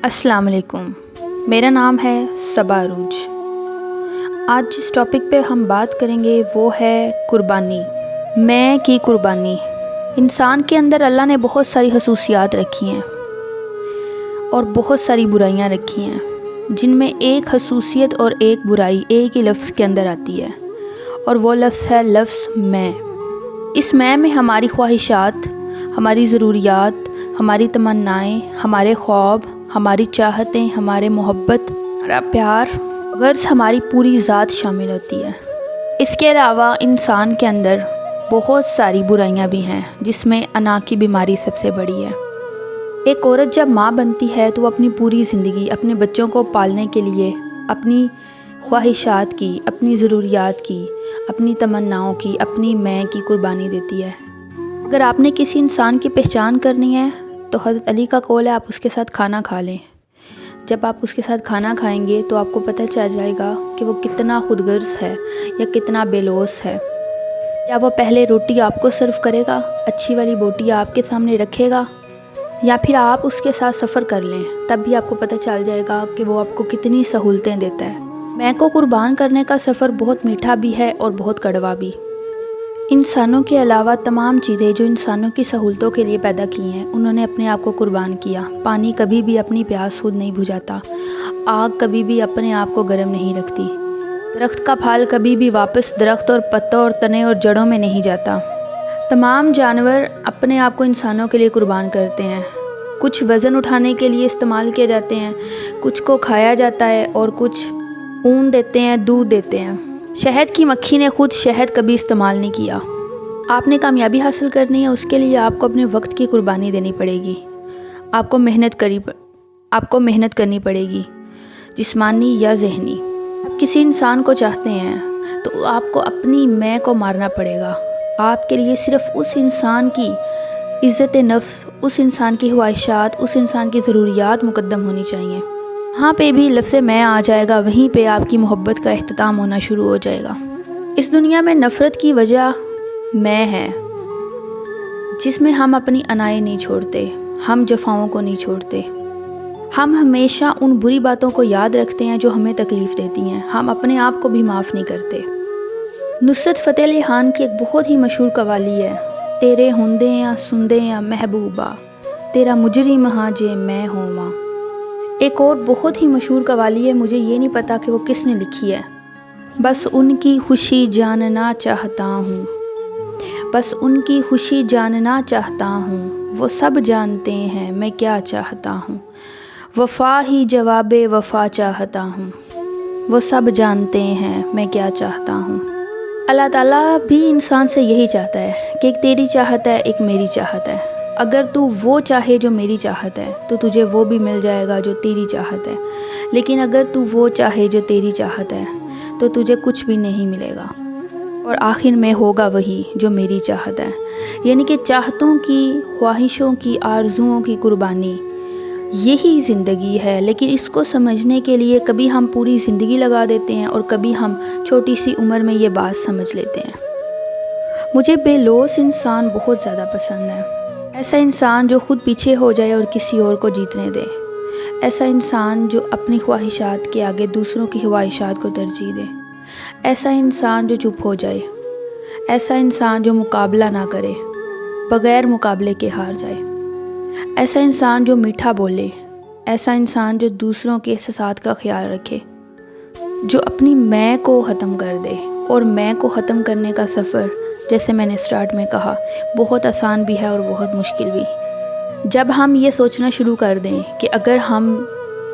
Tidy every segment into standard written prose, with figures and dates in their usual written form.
السلام علیکم، میرا نام ہے صبا عروج۔ آج جس ٹاپک پہ ہم بات کریں گے وہ ہے قربانی، میں کی قربانی۔ انسان کے اندر اللہ نے بہت ساری خصوصیات رکھی ہیں اور بہت ساری برائیاں رکھی ہیں، جن میں ایک خصوصیت اور ایک برائی ایک ہی لفظ کے اندر آتی ہے، اور وہ لفظ ہے لفظ میں۔ اس میں ہماری خواہشات، ہماری ضروریات، ہماری تمنائیں، ہمارے خواب، ہماری چاہتیں، ہمارے محبت، ہمارا پیار، غرض ہماری پوری ذات شامل ہوتی ہے۔ اس کے علاوہ انسان کے اندر بہت ساری برائیاں بھی ہیں، جس میں انا کی بیماری سب سے بڑی ہے۔ ایک عورت جب ماں بنتی ہے تو وہ اپنی پوری زندگی اپنے بچوں کو پالنے کے لیے اپنی خواہشات کی، اپنی ضروریات کی، اپنی تمناؤں کی، اپنی میں کی قربانی دیتی ہے۔ اگر آپ نے کسی انسان کی پہچان کرنی ہے تو حضرت علی کا قول ہے، آپ اس کے ساتھ کھانا کھا لیں۔ جب آپ اس کے ساتھ کھانا کھائیں گے تو آپ کو پتہ چل جائے گا کہ وہ کتنا خود غرض ہے یا کتنا بے لوث ہے۔ یا وہ پہلے روٹی آپ کو سرو کرے گا، اچھی والی بوٹی آپ کے سامنے رکھے گا، یا پھر آپ اس کے ساتھ سفر کر لیں، تب بھی آپ کو پتہ چل جائے گا کہ وہ آپ کو کتنی سہولتیں دیتا ہے۔ میں کو قربان کرنے کا سفر بہت میٹھا بھی ہے اور بہت کڑوا بھی۔ انسانوں کے علاوہ تمام چیزیں جو انسانوں کی سہولتوں کے لیے پیدا کی ہیں، انہوں نے اپنے آپ کو قربان کیا۔ پانی کبھی بھی اپنی پیاس خود نہیں بجھاتا، آگ کبھی بھی اپنے آپ کو گرم نہیں رکھتی، درخت کا پھل کبھی بھی واپس درخت اور پتوں اور تنے اور جڑوں میں نہیں جاتا۔ تمام جانور اپنے آپ کو انسانوں کے لیے قربان کرتے ہیں۔ کچھ وزن اٹھانے کے لیے استعمال کیے جاتے ہیں، کچھ کو کھایا جاتا ہے اور کچھ اون دیتے ہیں، دودھ دیتے ہیں۔ شہد کی مکھی نے خود شہد کبھی استعمال نہیں کیا۔ آپ نے کامیابی حاصل کرنی ہے، اس کے لیے آپ کو اپنے وقت کی قربانی دینی پڑے گی۔ آپ کو محنت کرنی پڑے گی، جسمانی یا ذہنی۔ آپ کسی انسان کو چاہتے ہیں تو آپ کو اپنی میں کو مارنا پڑے گا۔ آپ کے لیے صرف اس انسان کی عزت نفس، اس انسان کی خواہشات، اس انسان کی ضروریات مقدم ہونی چاہیے۔ وہاں پہ بھی لفظ میں آ جائے گا، وہیں پہ آپ کی محبت کا اختتام ہونا شروع ہو جائے گا۔ اس دنیا میں نفرت کی وجہ میں ہے، جس میں ہم اپنی انائیں نہیں چھوڑتے، ہم جفاؤں کو نہیں چھوڑتے، ہم ہمیشہ ان بری باتوں کو یاد رکھتے ہیں جو ہمیں تکلیف دیتی ہیں، ہم اپنے آپ کو بھی معاف نہیں کرتے۔ نصرت فتح علی خان کی ایک بہت ہی مشہور قوالی ہے، تیرے ہوندے یا سندے یا محبوبہ، تیرا مجرم ہاں جے میں ہوواں۔ ایک اور بہت ہی مشہور قوالی ہے، مجھے یہ نہیں پتا کہ وہ کس نے لکھی ہے۔ بس ان کی خوشی جاننا چاہتا ہوں، بس ان کی خوشی جاننا چاہتا ہوں، وہ سب جانتے ہیں میں کیا چاہتا ہوں، وفا ہی جواب وفا چاہتا ہوں، وہ سب جانتے ہیں میں کیا چاہتا ہوں۔ اللہ تعالیٰ بھی انسان سے یہی چاہتا ہے کہ ایک تیری چاہت ہے، ایک میری چاہت ہے۔ اگر تو وہ چاہے جو میری چاہت ہے تو تجھے وہ بھی مل جائے گا جو تیری چاہت ہے، لیکن اگر تو وہ چاہے جو تیری چاہت ہے تو تجھے کچھ بھی نہیں ملے گا، اور آخر میں ہوگا وہی جو میری چاہت ہے۔ یعنی کہ چاہتوں کی، خواہشوں کی، آرزوؤں کی قربانی، یہی زندگی ہے۔ لیکن اس کو سمجھنے کے لیے کبھی ہم پوری زندگی لگا دیتے ہیں اور کبھی ہم چھوٹی سی عمر میں یہ بات سمجھ لیتے ہیں۔ مجھے بے لوث انسان بہت زیادہ پسند ہے۔ ایسا انسان جو خود پیچھے ہو جائے اور کسی اور کو جیتنے دے، ایسا انسان جو اپنی خواہشات کے آگے دوسروں کی خواہشات کو ترجیح دے، ایسا انسان جو چپ ہو جائے، ایسا انسان جو مقابلہ نہ کرے، بغیر مقابلے کے ہار جائے، ایسا انسان جو میٹھا بولے، ایسا انسان جو دوسروں کے احساسات کا خیال رکھے، جو اپنی میں کو ختم کر دے۔ اور میں کو ختم کرنے کا سفر، جیسے میں نے سٹارٹ میں کہا، بہت آسان بھی ہے اور بہت مشکل بھی۔ جب ہم یہ سوچنا شروع کر دیں کہ اگر ہم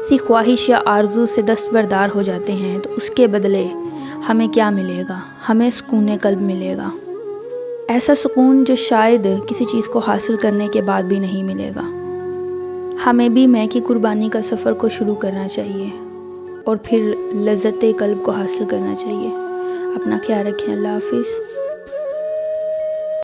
کسی خواہش یا آرزو سے دستبردار ہو جاتے ہیں تو اس کے بدلے ہمیں کیا ملے گا، ہمیں سکون قلب ملے گا، ایسا سکون جو شاید کسی چیز کو حاصل کرنے کے بعد بھی نہیں ملے گا۔ ہمیں بھی میں کی قربانی کا سفر کو شروع کرنا چاہیے اور پھر لذت قلب کو حاصل کرنا چاہیے۔ اپنا خیال رکھیں، اللہ حافظ۔